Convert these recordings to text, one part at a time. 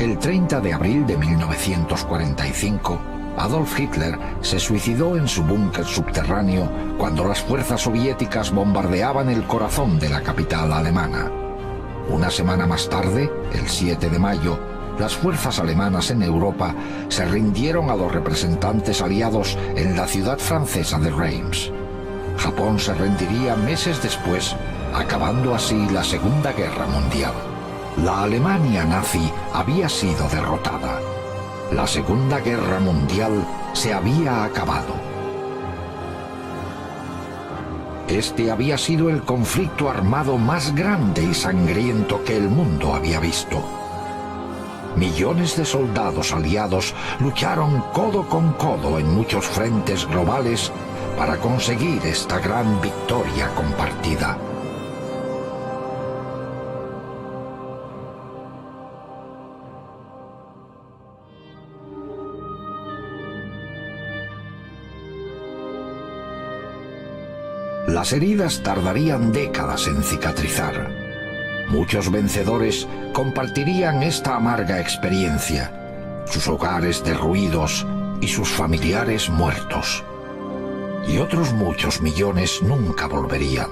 El 30 de abril de 1945, Adolf Hitler se suicidó en su búnker subterráneo cuando las fuerzas soviéticas bombardeaban el corazón de la capital alemana. Una semana más tarde, el 7 de mayo, las fuerzas alemanas en Europa se rindieron a los representantes aliados en la ciudad francesa de Reims. Japón se rendiría meses después, acabando así la Segunda Guerra Mundial. La Alemania nazi había sido derrotada. La Segunda Guerra Mundial se había acabado. Este había sido el conflicto armado más grande y sangriento que el mundo había visto. Millones de soldados aliados lucharon codo con codo en muchos frentes globales para conseguir esta gran victoria compartida. Las heridas tardarían décadas en cicatrizar. Muchos vencedores compartirían esta amarga experiencia, sus hogares derruidos y sus familiares muertos. Y otros muchos millones nunca volverían.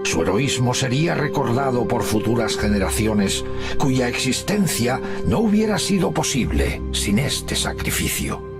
Su heroísmo sería recordado por futuras generaciones cuya existencia no hubiera sido posible sin este sacrificio.